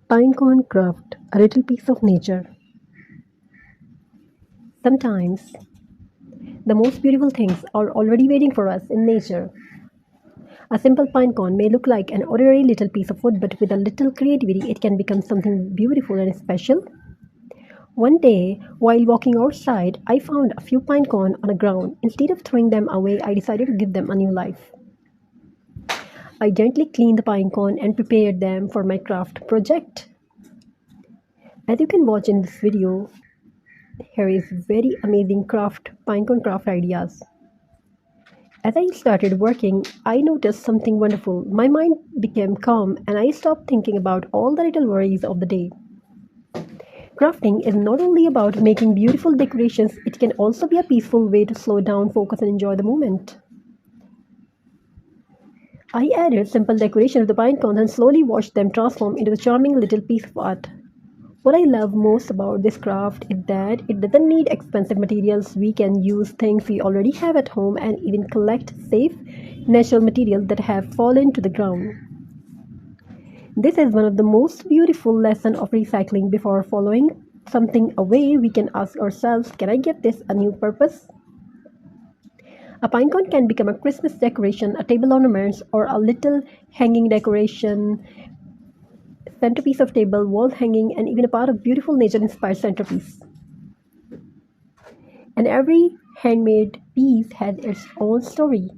Pinecone craft, a little piece of nature. Sometimes the most beautiful things are already waiting for us in nature. A simple pine cone may look like an ordinary little piece of wood, but with a little creativity, it can become something beautiful and special. One day, while walking outside, I found a few pine cones on the ground. Instead of throwing them away, I decided to give them a new life. I gently cleaned the pine cone and prepared them for my craft project. As you can watch in this video, here is very amazing pinecone craft ideas. As I started working, I noticed something wonderful. My mind became calm and I stopped thinking about all the little worries of the day. Crafting is not only about making beautiful decorations, it can also be a peaceful way to slow down, focus, and enjoy the moment. I added simple decoration to the pine cones and slowly watched them transform into a charming little piece of art. What I love most about this craft is that it doesn't need expensive materials. We can use things we already have at home and even collect safe, natural materials that have fallen to the ground. This is one of the most beautiful lessons of recycling. Before following something away, we can ask ourselves, can I give this a new purpose? A pine cone can become a Christmas decoration, a table ornament, or a little hanging decoration, centerpiece of table, wall hanging, and even a part of beautiful nature-inspired centerpiece. And every handmade piece has its own story.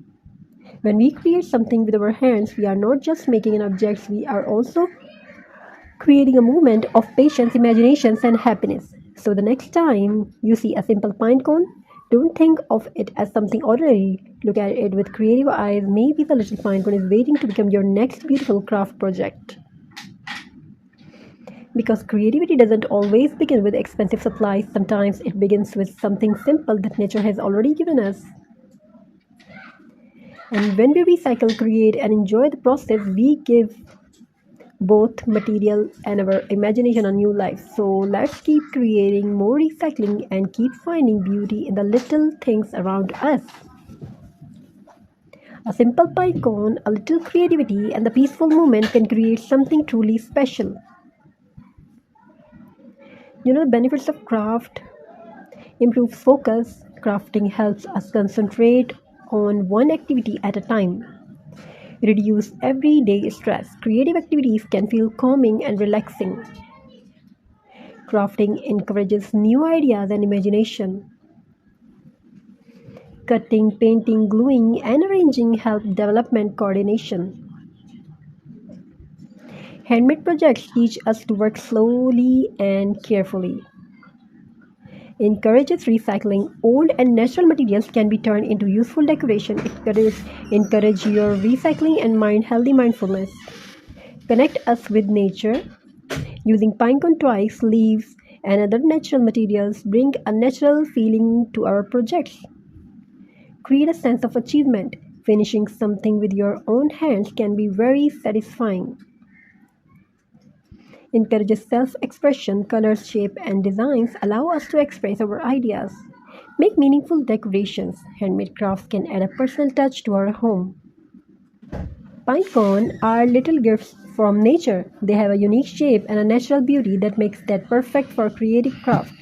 When we create something with our hands, we are not just making an object, we are also creating a moment of patience, imagination, and happiness. So the next time you see a simple pine cone, don't think of it as something ordinary. Look at it with creative eyes. Maybe the little pine cone is waiting to become your next beautiful craft project. Because creativity doesn't always begin with expensive supplies, sometimes it begins with something simple that nature has already given us. And when we recycle, create, and enjoy the process, we give both material and our imagination a new life. So let's keep creating more recycling and keep finding beauty in the little things around us. A simple pine cone, a little creativity, and the peaceful moment can create something truly special. You know, the benefits of craft improves focus. Crafting helps us concentrate on one activity at a time. Reduce everyday stress. Creative activities can feel calming and relaxing. Crafting encourages new ideas and imagination. Cutting, painting, gluing, and arranging help development coordination. Handmade projects teach us to work slowly and carefully. Encourages recycling. Old and natural materials can be turned into useful decoration. Encourage your recycling and healthy mindfulness. Connect us with nature. Using pinecone twigs, leaves, and other natural materials bring a natural feeling to our projects. Create a sense of achievement. Finishing something with your own hands can be very satisfying. Encourages self-expression. Colors, shape, and designs allow us to express our ideas. Make meaningful decorations. Handmade crafts can add a personal touch to our home. Pinecone are little gifts from nature. They have a unique shape and a natural beauty that makes them perfect for creative craft.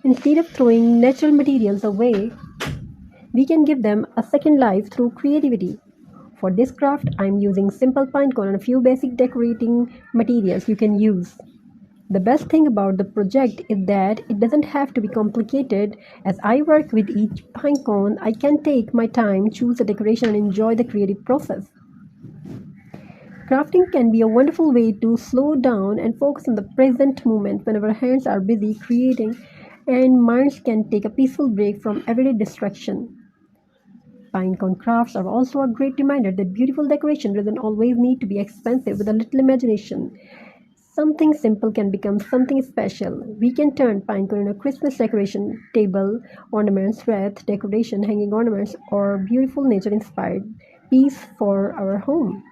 Instead of throwing natural materials away, we can give them a second life through creativity. For this craft, I am using simple pinecone and a few basic decorating materials you can use. The best thing about the project is that it doesn't have to be complicated. As I work with each pinecone, I can take my time, choose a decoration, and enjoy the creative process. Crafting can be a wonderful way to slow down and focus on the present moment when our hands are busy creating and minds can take a peaceful break from everyday distraction. Pinecone crafts are also a great reminder that beautiful decoration doesn't always need to be expensive. With a little imagination, something simple can become something special. We can turn pinecone into a Christmas decoration, table ornaments, wreath decoration, hanging ornaments, or beautiful nature-inspired piece for our home.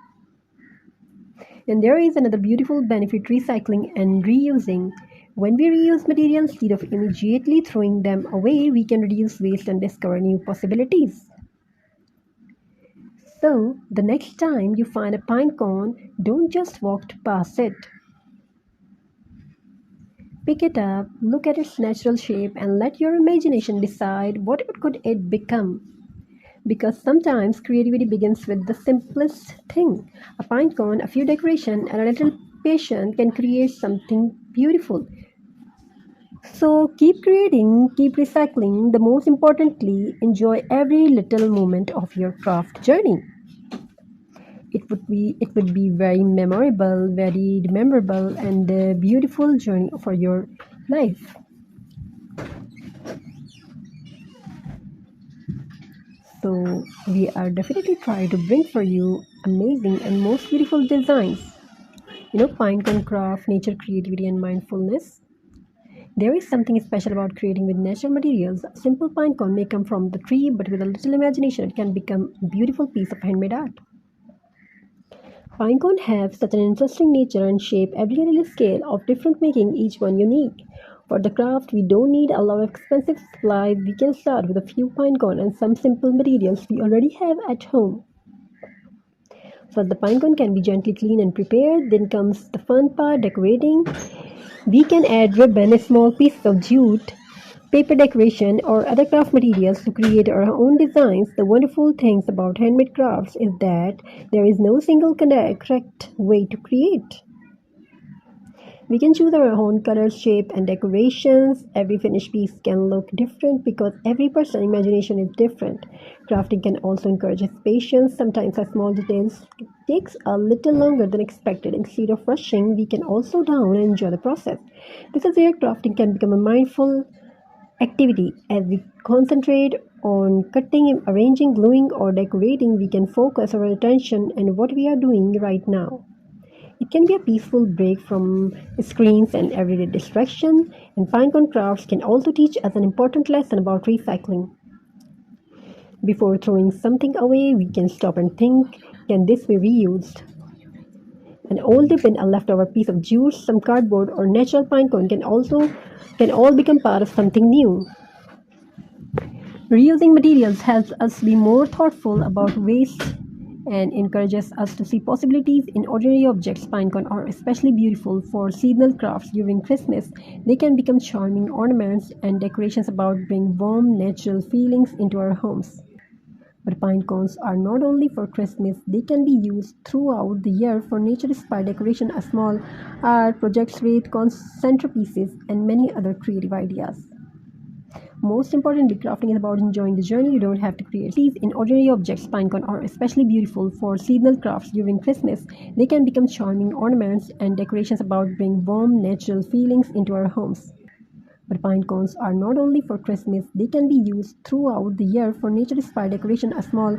And there is another beautiful benefit: recycling and reusing. When we reuse materials instead of immediately throwing them away, we can reduce waste and discover new possibilities. So, the next time you find a pine cone, don't just walk past it. Pick it up, look at its natural shape, and let your imagination decide what could it become. Because sometimes creativity begins with the simplest thing. A pine cone, a few decoration, and a little patience can create something beautiful. So keep creating, keep recycling, the most importantly, enjoy every little moment of your craft journey. It would be very memorable, very memorable, and a beautiful journey for your life. So we are definitely trying to bring for you amazing and most beautiful designs. Pinecone craft, nature, creativity, and mindfulness. There is something special about creating with natural materials. A simple pinecone may come from the tree, but with a little imagination, it can become a beautiful piece of handmade art. Pinecone have such an interesting nature and shape, every little scale of different, making each one unique. For the craft, we don't need a lot of expensive supplies. We can start with a few pinecone and some simple materials we already have at home. First, the pinecone can be gently cleaned and prepared. Then comes the fun part, decorating. We can add ribbon, a small piece of jute, paper decoration, or other craft materials to create our own designs. The wonderful things about handmade crafts is that there is no single correct way to create. We can choose our own colors, shape, and decorations. Every finished piece can look different because every person's imagination is different. Crafting can also encourage patience. Sometimes a small details takes a little longer than expected. Instead of rushing, we can also down and enjoy the process. This is where crafting can become a mindful activity. As we concentrate on cutting, arranging, gluing, or decorating, we can focus our attention on what we are doing right now. It can be a peaceful break from screens and everyday distraction, and pinecone crafts can also teach us an important lesson about recycling. Before throwing something away, we can stop and think, can this be reused? An old ribbon, a leftover piece of juice, some cardboard, or natural pinecone can all become part of something new. Reusing materials helps us be more thoughtful about waste and encourages us to see possibilities in ordinary objects. Pinecone are especially beautiful for seasonal crafts during Christmas. They can become charming ornaments and decorations about bring warm, natural feelings into our homes. But pine cones are not only for Christmas, they can be used throughout the year for nature-inspired decoration, a small art projects, wreath, centerpieces, and many other creative ideas. Most importantly, crafting is about enjoying the journey. You don't have to create these in ordinary objects. Pinecone are especially beautiful for seasonal crafts during Christmas. They can become charming ornaments and decorations about bring warm, natural feelings into our homes. But pine cones are not only for Christmas, they can be used throughout the year for nature-inspired decoration, a small